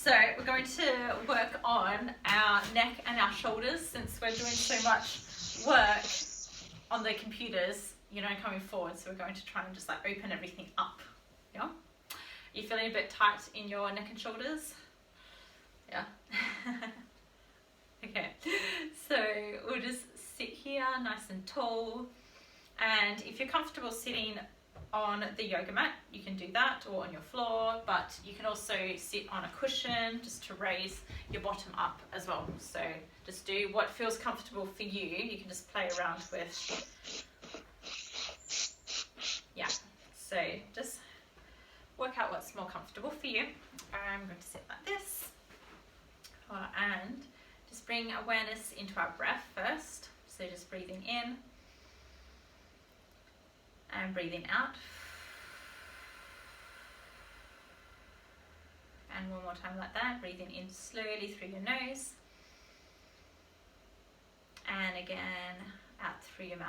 So we're going to work on our neck and our shoulders since we're doing so much work on the computers, you know, coming forward. So we're going to try and just like open everything up. Yeah. Are you feeling a bit tight in your neck and shoulders? Yeah. Okay. So we'll just sit here nice and tall. And if you're comfortable sitting on the yoga mat, you can do that, or on your floor, but you can also sit on a cushion just to raise your bottom up as well. So just do what feels comfortable for you. You can just play around with, yeah, so just work out what's more comfortable for you. I'm going to sit like this, and just bring awareness into our breath first. So just breathing in and breathing out. And one more time like that, breathing in slowly through your nose. And again, out through your mouth.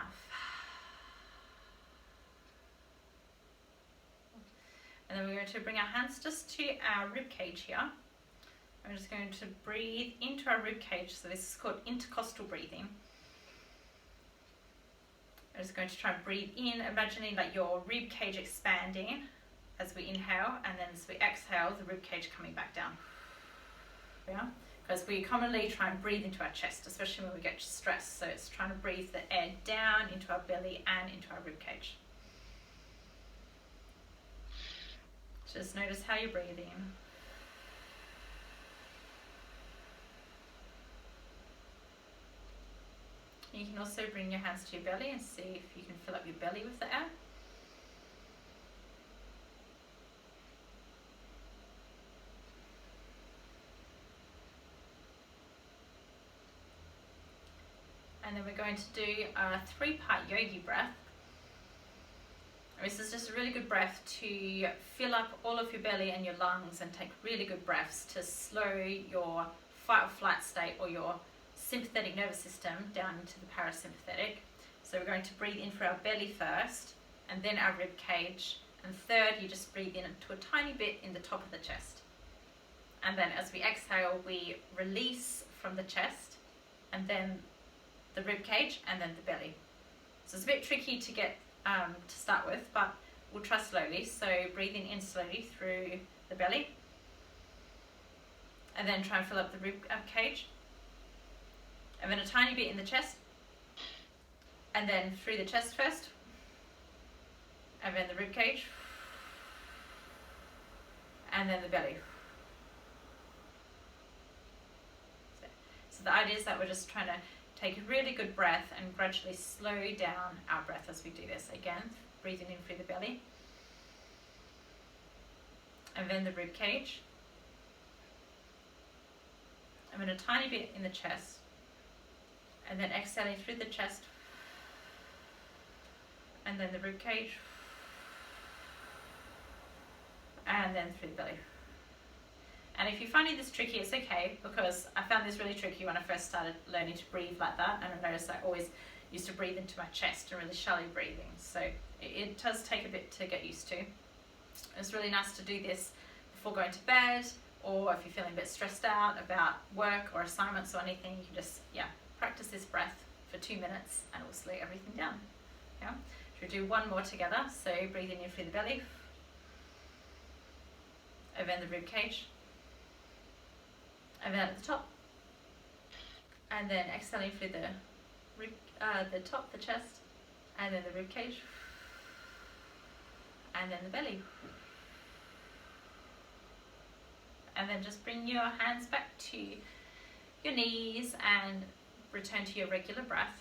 And then we're going to bring our hands just to our rib cage here. I'm just going to breathe into our rib cage. So this is called intercostal breathing. I'm just going to try and breathe in, imagining like your rib cage expanding as we inhale, and then as we exhale, the rib cage coming back down. Yeah, because we commonly try and breathe into our chest, especially when we get stressed. So it's trying to breathe the air down into our belly and into our rib cage. Just notice how you're breathing. You can also bring your hands to your belly and see if you can fill up your belly with the air. And then we're going to do a 3-part yogi breath. This is just a really good breath to fill up all of your belly and your lungs and take really good breaths to slow your fight or flight state or your sympathetic nervous system down into the parasympathetic. So we're going to breathe in for our belly first, and then our rib cage, and third you just breathe in to a tiny bit in the top of the chest. And then as we exhale, we release from the chest, and then the rib cage, and then the belly. So it's a bit tricky to get to start with, but we'll try slowly. So breathing in slowly through the belly, and then try and fill up the rib cage, and then a tiny bit in the chest, and then through the chest first, and then the rib cage, and then the belly. So the idea is that we're just trying to take a really good breath and gradually slow down our breath as we do this. Again, breathing in through the belly, and then the rib cage, and then a tiny bit in the chest, and then exhaling through the chest, and then the rib cage, and then through the belly. And if you're finding this tricky, it's okay, because I found this really tricky when I first started learning to breathe like that, and I noticed I always used to breathe into my chest and really shallow breathing. So it does take a bit to get used to. It's really nice to do this before going to bed, or if you're feeling a bit stressed out about work or assignments or anything, you can just, practice this breath for 2 minutes and it will slow everything down. Yeah. Should we do one more together? So breathing in through the belly, and then the rib cage, and then at the top, and then exhaling through the top, the chest, and then the rib cage, and then the belly. And then just bring your hands back to your knees and return to your regular breath.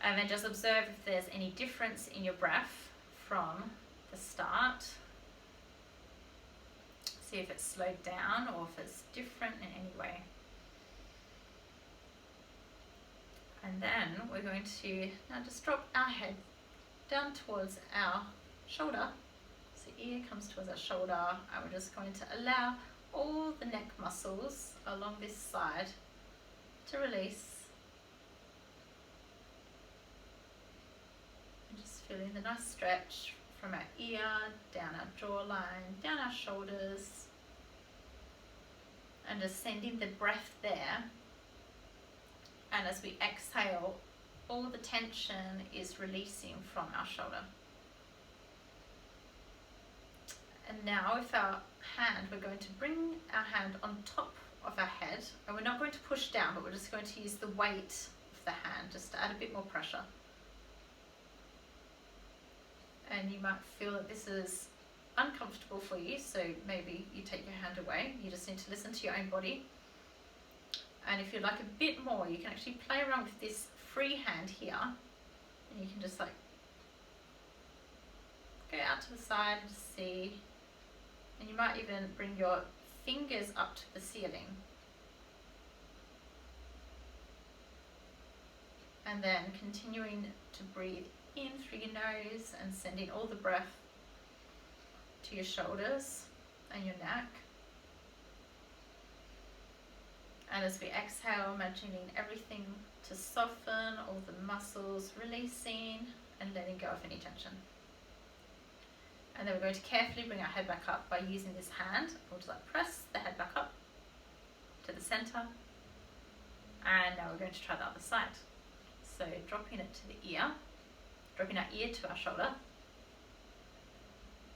And then just observe if there's any difference in your breath from the start. See if it's slowed down or if it's different in any way. And then we're going to now just drop our head down towards our shoulder. So ear comes towards our shoulder, and we're just going to allow all the neck muscles along this side to release. And just feeling the nice stretch from our ear, down our jawline, down our shoulders, And just sending the breath there. And as we exhale, all the tension is releasing from our shoulder. And now with our hand, we're going to bring our hand on top of our head, and we're not going to push down, but we're just going to use the weight of the hand just to add a bit more pressure. And you might feel that this is uncomfortable for you, so maybe you take your hand away. You just need to listen to your own body. And if you'd like a bit more, you can actually play around with this free hand here, and you can just like go out to the side and see, and you might even bring your fingers up to the ceiling, and then continuing to breathe in through your nose and sending all the breath to your shoulders and your neck. And as we exhale, imagining everything to soften, all the muscles releasing and letting go of any tension. And then we're going to carefully bring our head back up by using this hand. We'll just like press the head back up to the center. And now we're going to try the other side. So dropping it to the ear, dropping our ear to our shoulder,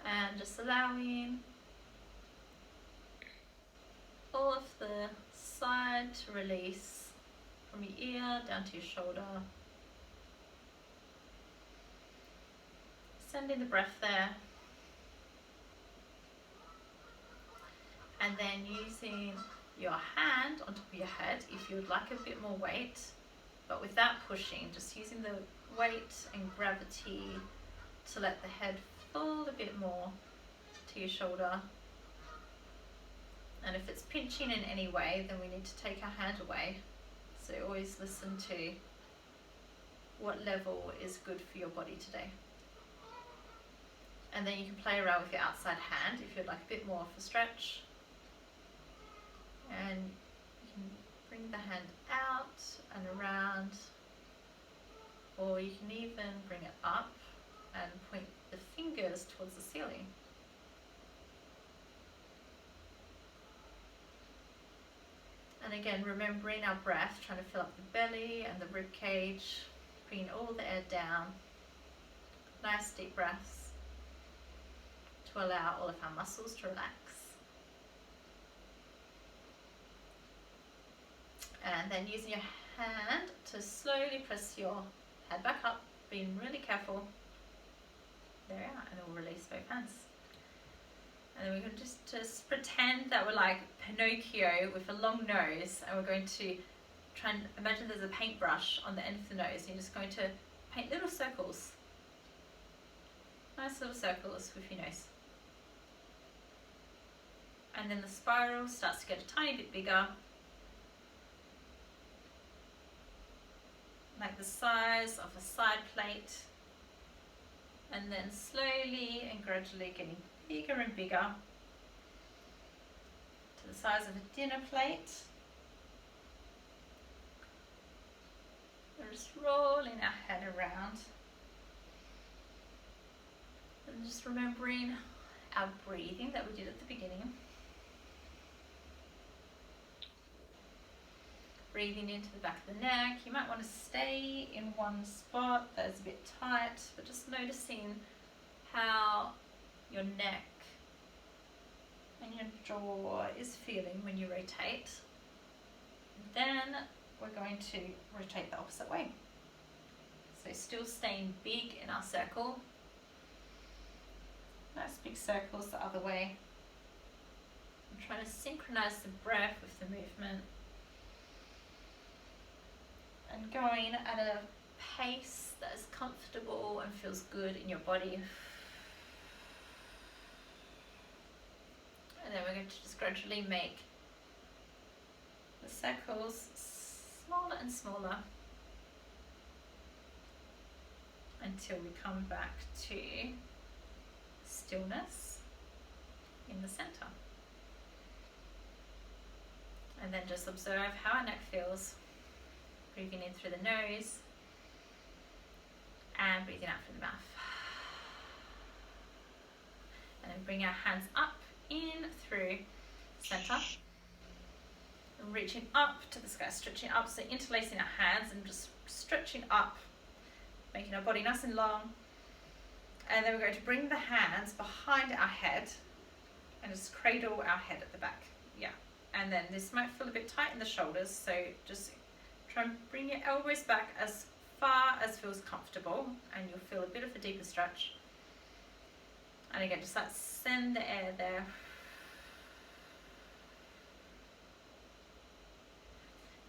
and just allowing all of the side to release from your ear down to your shoulder. Sending the breath there. And then using your hand on top of your head if you would like a bit more weight, but without pushing, just using the weight and gravity to let the head fall a bit more to your shoulder. And if it's pinching in any way, then we need to take our hand away. So always listen to what level is good for your body today. And then you can play around with your outside hand if you'd like a bit more of a stretch. And you can bring the hand out and around, or you can even bring it up and point the fingers towards the ceiling. And again, remembering our breath, trying to fill up the belly and the rib cage, bringing all the air down. Nice deep breaths to allow all of our muscles to relax. And then using your hand to slowly press your head back up, being really careful. There we are, and then we'll release both hands. And then we're going to just pretend that we're like Pinocchio with a long nose, and we're going to try and imagine there's a paintbrush on the end of the nose, and you're just going to paint little circles. Nice little circles with your nose. And then the spiral starts to get a tiny bit bigger, like the size of a side plate, and then slowly and gradually getting bigger and bigger to the size of a dinner plate. We're just rolling our head around and just remembering our breathing that we did at the beginning. Breathing into the back of the neck. You might want to stay in one spot that is a bit tight, but just noticing how your neck and your jaw is feeling when you rotate. Then we're going to rotate the opposite way. So still staying big in our circle. Nice big circles the other way. I'm trying to synchronize the breath with the movement. And going at a pace that is comfortable and feels good in your body. And then we're going to just gradually make the circles smaller and smaller until we come back to stillness in the center. And then just observe how our neck feels. Breathing in through the nose and breathing out through the mouth. And then bring our hands up in through center. And reaching up to the sky, stretching up, so interlacing our hands and just stretching up, making our body nice and long. And then we're going to bring the hands behind our head and just cradle our head at the back. Yeah. And then this might feel a bit tight in the shoulders, so just try and bring your elbows back as far as feels comfortable, and you'll feel a bit of a deeper stretch. And again, just like send the air there.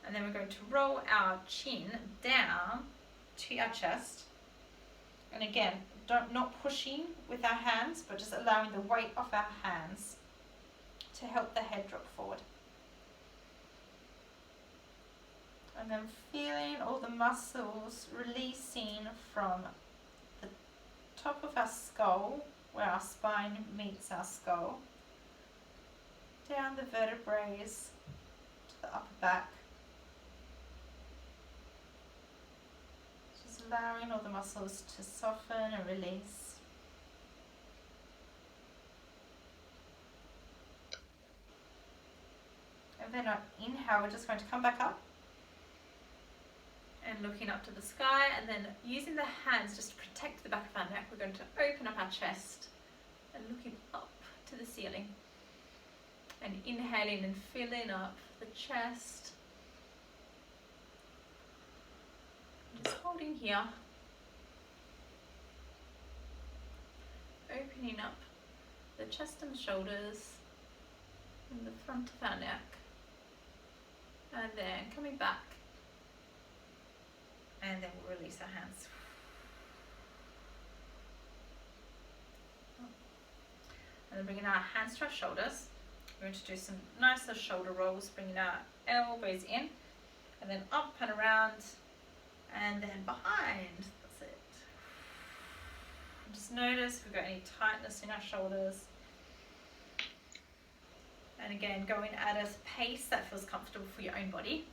And then we're going to roll our chin down to our chest. And again, not pushing with our hands, but just allowing the weight of our hands to help the head drop forward. And then feeling all the muscles releasing from the top of our skull, where our spine meets our skull, down the vertebrae to the upper back. Just allowing all the muscles to soften and release. And then on inhale, we're just going to come back up and looking up to the sky, and then using the hands just to protect the back of our neck, we're going to open up our chest and looking up to the ceiling. And inhaling and filling up the chest. Just holding here. Opening up the chest and the shoulders and the front of our neck. And then coming back. And then we'll release our hands. And then bringing our hands to our shoulders. We're going to do some nicer shoulder rolls, bringing our elbows in, and then up and around, and then behind. That's it. Just notice if we've got any tightness in our shoulders. And again, going at a pace that feels comfortable for your own body.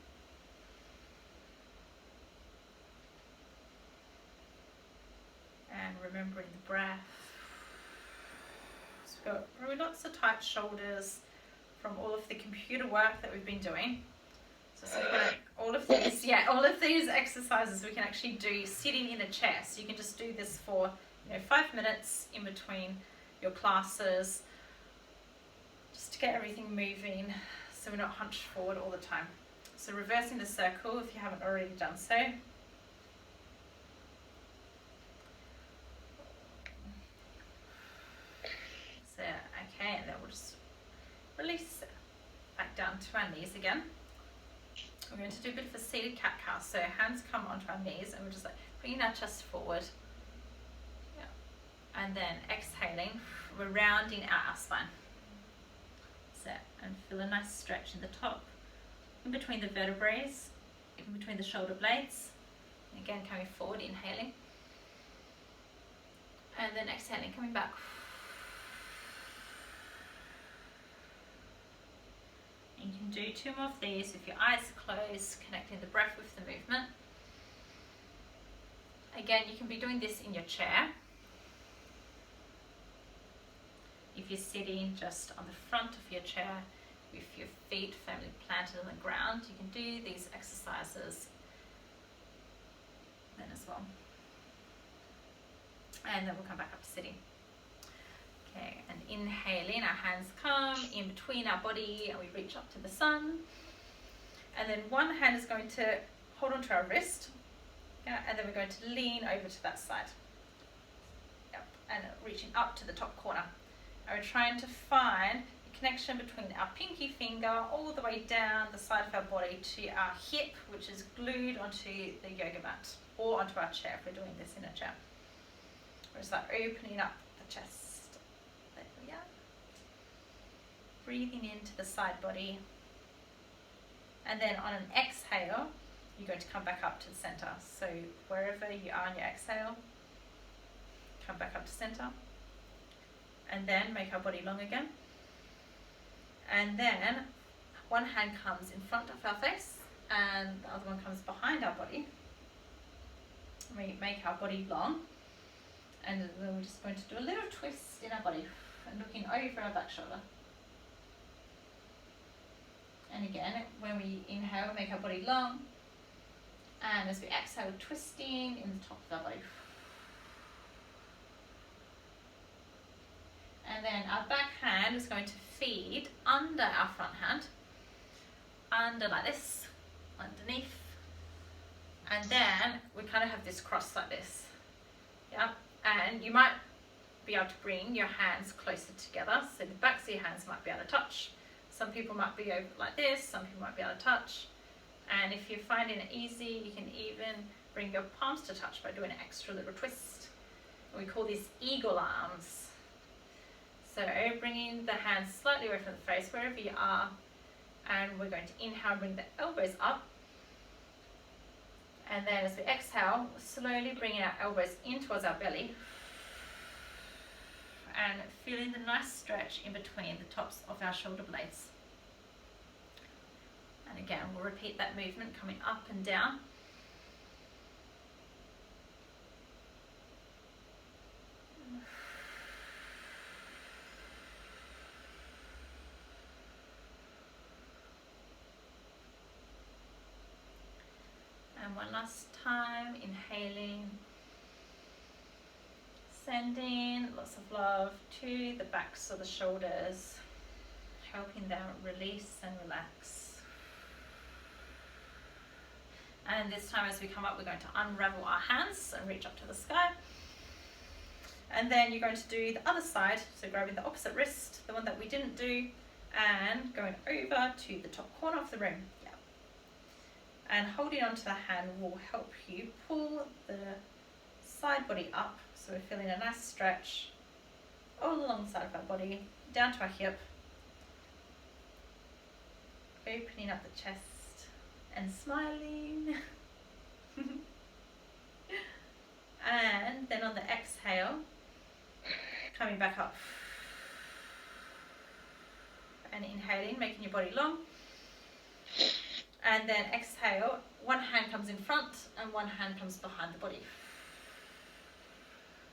And remembering the breath. So we've got really lots of tight shoulders from all of the computer work that we've been doing. So all of these exercises we can actually do sitting in a chair. So you can just do this for 5 minutes in between your classes, just to get everything moving, so we're not hunched forward all the time. So reversing the circle if you haven't already done so. So, okay, and then we'll just release back down to our knees again. We're going to do a bit of a seated cat-cow. So hands come onto our knees and we're just like bringing our chest forward. Yeah. And then exhaling, we're rounding out our spine. So, and feel a nice stretch in the top, in between the vertebrae, in between the shoulder blades. And again, coming forward, inhaling. And then exhaling, coming back. You can do 2 more of these with your eyes closed, connecting the breath with the movement. Again, you can be doing this in your chair. If you're sitting just on the front of your chair with your feet firmly planted on the ground, you can do these exercises then as well. And then we'll come back up to sitting. Okay, and inhaling, our hands come in between our body and we reach up to the sun. And then one hand is going to hold onto our wrist, yeah, and then we're going to lean over to that side. Yep, and reaching up to the top corner. And we're trying to find the connection between our pinky finger all the way down the side of our body to our hip, which is glued onto the yoga mat or onto our chair if we're doing this in a chair. We're just like opening up the chest. There we are. Breathing into the side body. And then on an exhale, you're going to come back up to the center. So wherever you are on your exhale, come back up to center. And then make our body long again. And then one hand comes in front of our face and the other one comes behind our body. We make our body long. And then we're just going to do a little twist in our body and looking over our back shoulder. And again, when we inhale, we make our body long. And as we exhale, twisting in the top of our body. And then our back hand is going to feed under our front hand. Under like this, underneath. And then we kind of have this cross like this. Yeah. And you might be able to bring your hands closer together. So the backs of your hands might be able to touch. Some people might be over like this, some people might be able to touch. And if you're finding it easy, you can even bring your palms to touch by doing an extra little twist. We call these eagle arms. So bringing the hands slightly away from the face, wherever you are. And we're going to inhale, bring the elbows up. And then as we exhale, slowly bringing our elbows in towards our belly. And feeling the nice stretch in between the tops of our shoulder blades. And again, we'll repeat that movement coming up and down. And one last time, inhaling. Sending lots of love to the backs of the shoulders, helping them release and relax. And this time as we come up, we're going to unravel our hands and reach up to the sky. And then you're going to do the other side, so grabbing the opposite wrist, the one that we didn't do, and going over to the top corner of the room. Yeah. And holding onto the hand will help you pull the side body up. So we're feeling a nice stretch all along the side of our body, down to our hip, opening up the chest and smiling. And then on the exhale, coming back up and inhaling, making your body long. And then exhale, one hand comes in front and one hand comes behind the body.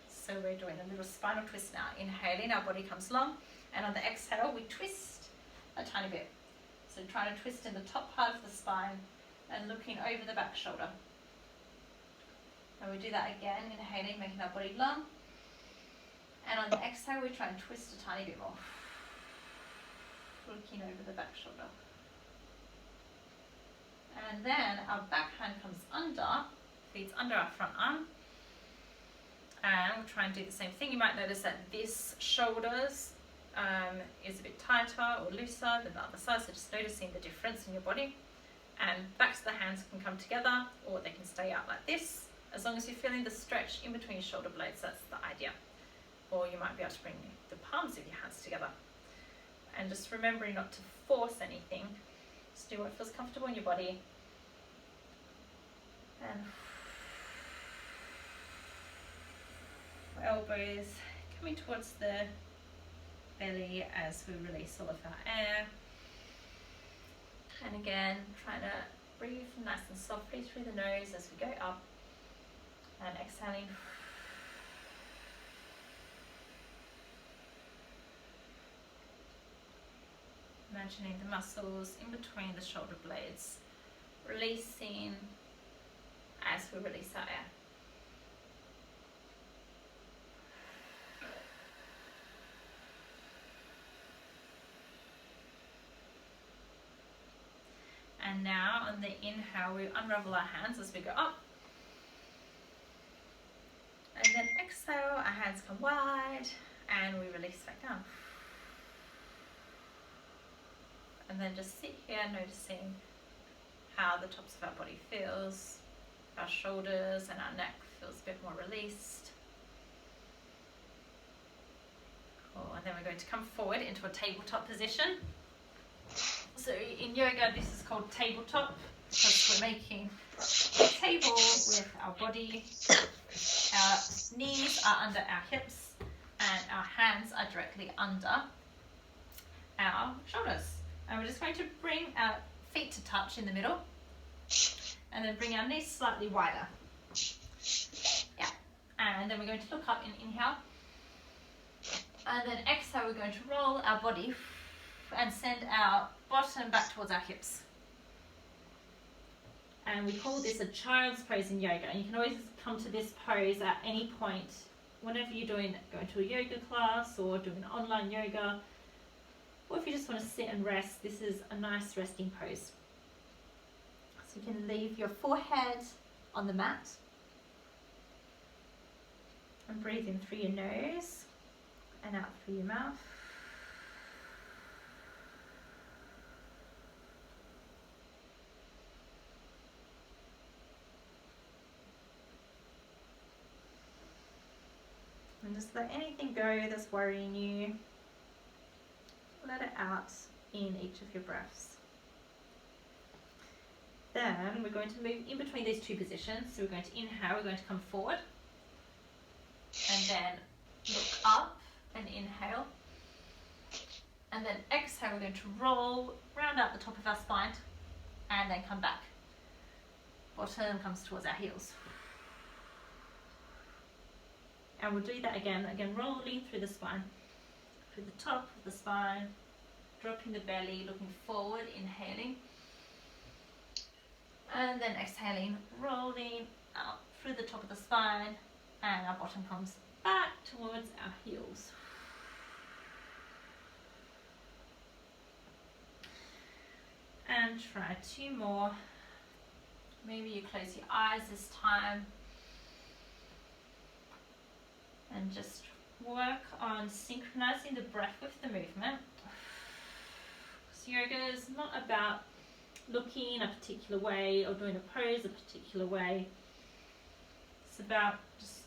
So we're doing a little spinal twist now. Inhaling, our body comes long, and on the exhale, we twist a tiny bit. So trying to twist in the top part of the spine and looking over the back shoulder. And we do that again, inhaling, making our body long. And on the exhale, we try and twist a tiny bit more. Looking over the back shoulder. And then our back hand comes under, feeds under our front arm. And we'll try and do the same thing. You might notice that this shoulders is a bit tighter or looser than the other side, so just noticing the difference in your body. And backs of the hands can come together or they can stay out like this. As long as you're feeling the stretch in between your shoulder blades, that's the idea. Or you might be able to bring the palms of your hands together. And just remembering not to force anything. Just do what feels comfortable in your body. And elbows coming towards the belly as we release all of our air. And again, trying to breathe nice and softly through the nose as we go up and exhaling. Imagining the muscles in between the shoulder blades releasing as we release our air. And now on the inhale, we unravel our hands as we go up. And then exhale, our hands come wide and we release back down. And then just sit here noticing how the tops of our body feels. Our shoulders and our neck feels a bit more released. Cool. And then we're going to come forward into a tabletop position. So in yoga, this is called tabletop because we're making a table with our body. Our knees are under our hips and our hands are directly under our shoulders. And we're just going to bring our feet to touch in the middle and then bring our knees slightly wider. Yeah. And then we're going to look up and inhale. And then exhale, we're going to roll our body and send our bottom back towards our hips. And we call this a child's pose in yoga. And you can always come to this pose at any point, whenever you're going to a yoga class or doing online yoga, or if you just want to sit and rest, this is a nice resting pose. So you can leave your forehead on the mat and breathe in through your nose and out through your mouth. And just let anything go that's worrying you, let it out in each of your breaths. Then we're going to move in between these two positions. So we're going to inhale, we're going to come forward, and then look up and inhale. And then exhale, we're going to roll, round out the top of our spine, and then come back. Bottom comes towards our heels. And we'll do that again rolling through the spine, through the top of the spine, dropping the belly, looking forward, inhaling. And then exhaling, rolling out through the top of the spine, and our bottom comes back towards our heels. And try 2 more. Maybe you close your eyes this time. And just work on synchronizing the breath with the movement. So yoga is not about looking a particular way or doing a pose a particular way. It's about just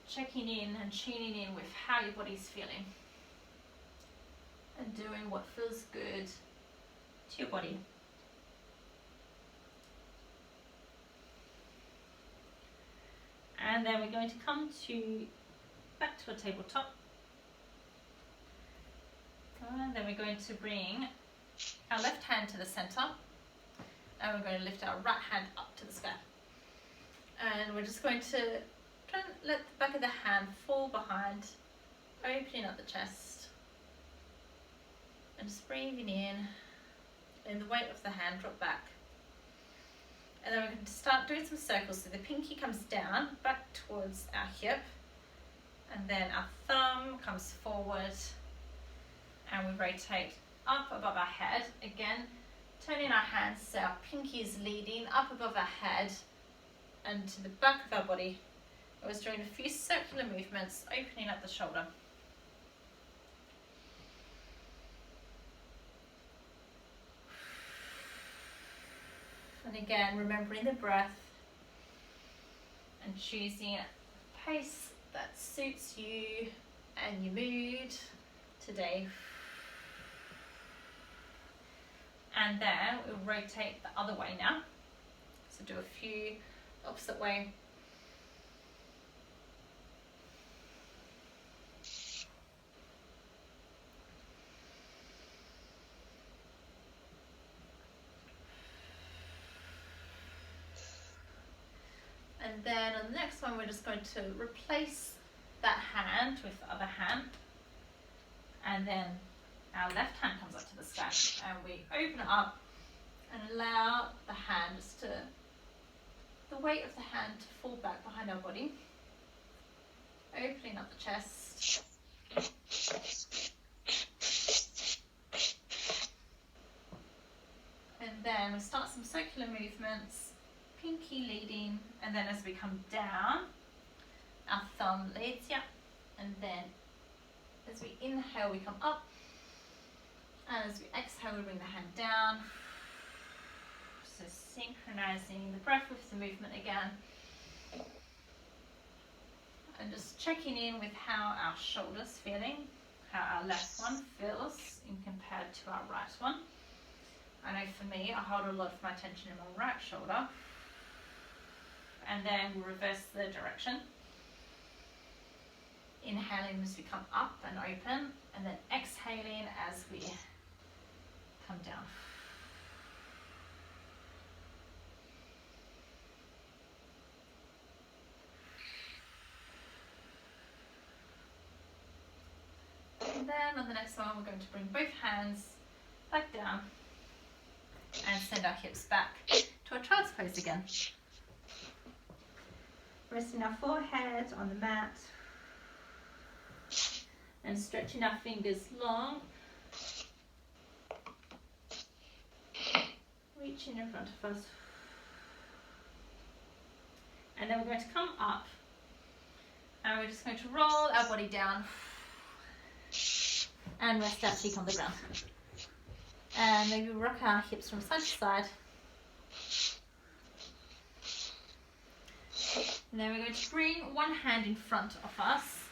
checking in and tuning in with how your body's feeling and doing what feels good to your body. And then we're going to come back to a tabletop. And then we're going to bring our left hand to the center, and we're going to lift our right hand up to the sky. And we're just going to try and let the back of the hand fall behind, opening up the chest, and just breathing in, and the weight of the hand drop back. And then we're going to start doing some circles. So the pinky comes down, back towards our hip, and then our thumb comes forward, and we rotate up above our head. Again, turning our hands so our pinky is leading up above our head and to the back of our body. I was doing a few circular movements, opening up the shoulder. And again, remembering the breath and choosing a pace that suits you and your mood today. And then we'll rotate the other way now. So do a few opposite way. And then on the next one, we're just going to replace that hand with the other hand. And then our left hand comes up to the sky, and we open it up and allow the hand the weight of the hand to fall back behind our body, opening up the chest. And then we start some circular movements, pinky leading, and then as we come down, our thumb leads, and then as we inhale, we come up. And as we exhale, we bring the hand down. So synchronizing the breath with the movement again. And just checking in with how our shoulder's feeling, how our left one feels in compared to our right one. I know for me, I hold a lot of my tension in my right shoulder. And then we'll reverse the direction. Inhaling as we come up and open, and then exhaling as we come down. And then on the next one, we're going to bring both hands back down, and send our hips back to a child's pose again. Resting our forehead on the mat and stretching our fingers long, reaching in front of us. And then we're going to come up and we're just going to roll our body down and rest our cheek on the ground. And maybe rock our hips from side to side. And then we're going to bring one hand in front of us,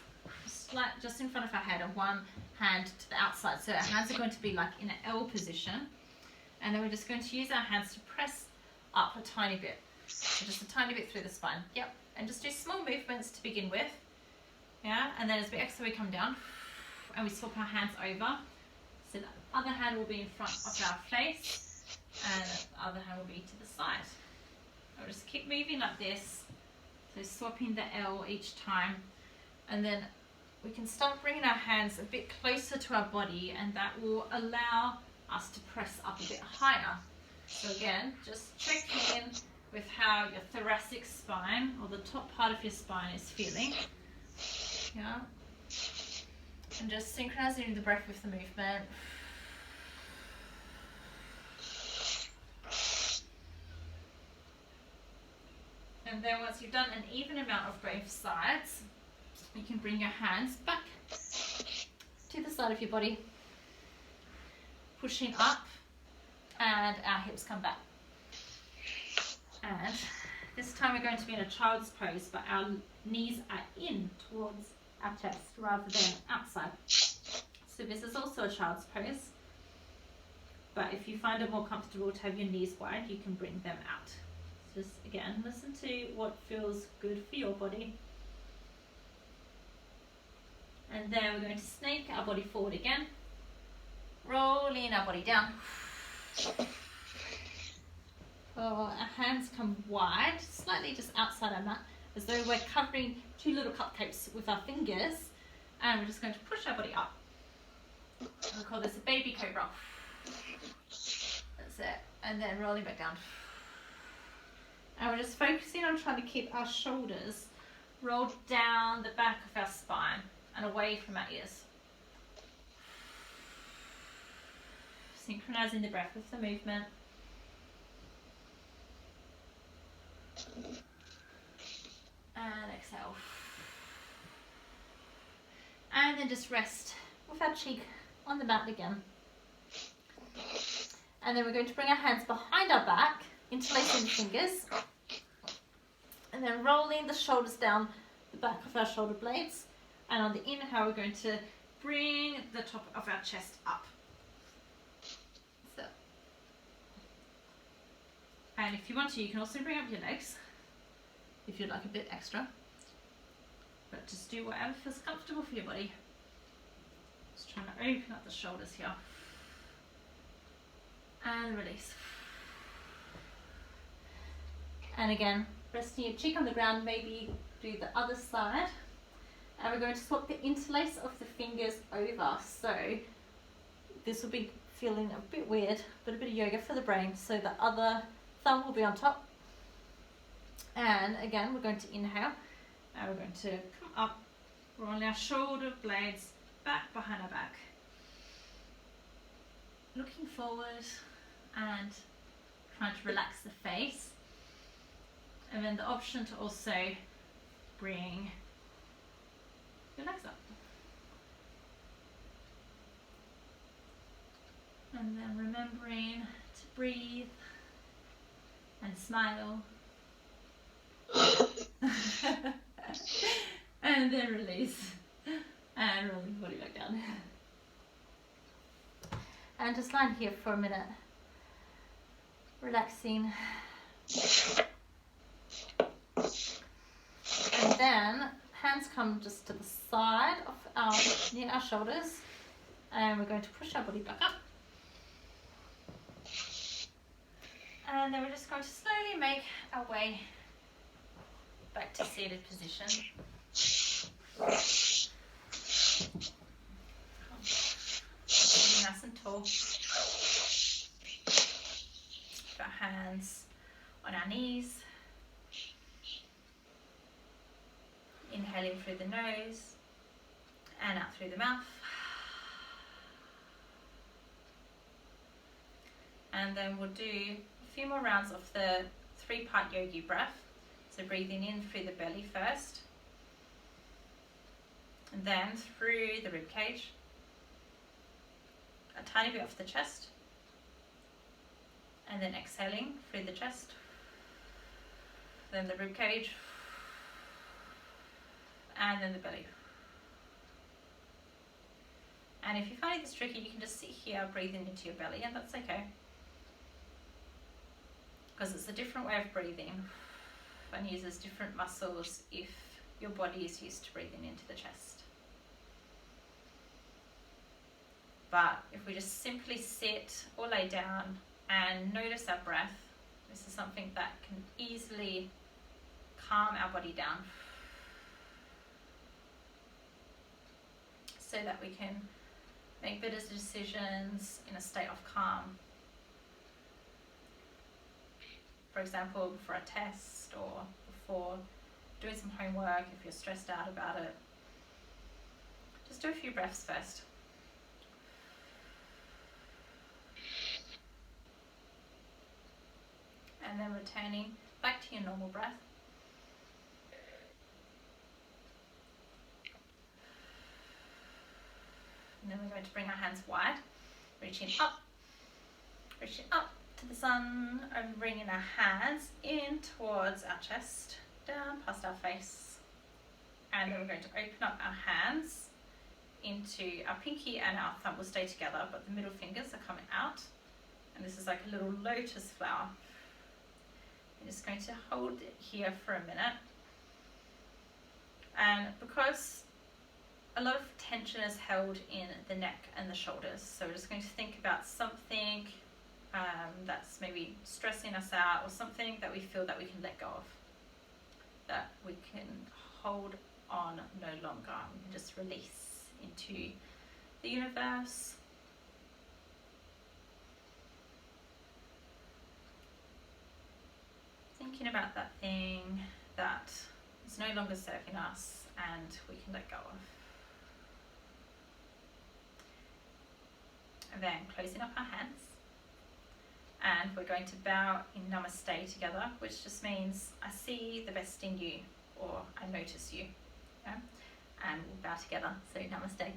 just in front of our head, and one hand to the outside. So our hands are going to be like in an L position. And then we're just going to use our hands to press up a tiny bit. So just a tiny bit through the spine. Yep. And just do small movements to begin with. Yeah. And then as we exhale, we come down and we swap our hands over. So the other hand will be in front of our face and the other hand will be to the side. I'll just keep moving like this. So swapping the L each time, and then we can start bringing our hands a bit closer to our body, and that will allow us to press up a bit higher. So again, just check in with how your thoracic spine or the top part of your spine is feeling. Yeah. And just synchronizing the breath with the movement. And then once you've done an even amount of both sides, you can bring your hands back to the side of your body, pushing up, and our hips come back. And this time we're going to be in a child's pose, but our knees are in towards our chest rather than outside. So this is also a child's pose, but if you find it more comfortable to have your knees wide, you can bring them out. Just again, listen to what feels good for your body. And then we're going to snake our body forward again, rolling our body down. Our hands come wide, slightly just outside our mat, as though we're covering two little cupcakes with our fingers. And we're just going to push our body up. We'll call this a baby cobra. That's it. And then rolling back down. And we're just focusing on trying to keep our shoulders rolled down the back of our spine and away from our ears. Synchronizing the breath with the movement. And exhale. And then just rest with our cheek on the mat again. And then we're going to bring our hands behind our back, interlacing the fingers, and then rolling the shoulders down the back of our shoulder blades. And on the inhale, we're going to bring the top of our chest up. So, and if you want to, you can also bring up your legs if you'd like a bit extra. But just do whatever feels comfortable for your body. Just trying to open up the shoulders here. And release. And again, resting your cheek on the ground, maybe do the other side. And we're going to swap the interlace of the fingers over. So this will be feeling a bit weird, but a bit of yoga for the brain. So the other thumb will be on top. And again, we're going to inhale. And we're going to come up, roll our shoulder blades back behind our back. Looking forward and trying to relax the face. And then the option to also bring your legs up. And then remembering to breathe and smile. And then release. And roll the body back down. And just lying here for a minute. Relaxing. And then hands come just to the side of near our shoulders, and we're going to push our body back up. And then we're just going to slowly make our way back to seated position. Nice and tall. hands on our knees. Inhaling through the nose and out through the mouth. And then we'll do a few more rounds of the 3-part yogi breath. So breathing in through the belly first, and then through the rib cage, a tiny bit off the chest, and then exhaling through the chest, then the rib cage, and then the belly. And if you find this tricky, you can just sit here breathing into your belly, and that's okay, because it's a different way of breathing and uses different muscles if your body is used to breathing into the chest. But if we just simply sit or lay down and notice our breath, this is something that can easily calm our body down so that we can make better decisions in a state of calm. For example, before a test or before doing some homework, if you're stressed out about it, just do a few breaths first. And then returning back to your normal breath. And then we're going to bring our hands wide, reaching up to the sun, and bringing our hands in towards our chest, down past our face. And then we're going to open up our hands into our pinky and our thumb will stay together, but the middle fingers are coming out. And this is like a little lotus flower. I'm just going to hold it here for a minute. And because a lot of tension is held in the neck and the shoulders, so we're just going to think about something that's maybe stressing us out, or something that we feel that we can let go of, that we can hold on no longer. We can just release into the universe. Thinking about that thing that is no longer serving us and we can let go of. And then closing up our hands. And we're going to bow in namaste together, which just means I see the best in you, or I notice you. Yeah? And we'll bow together. So namaste.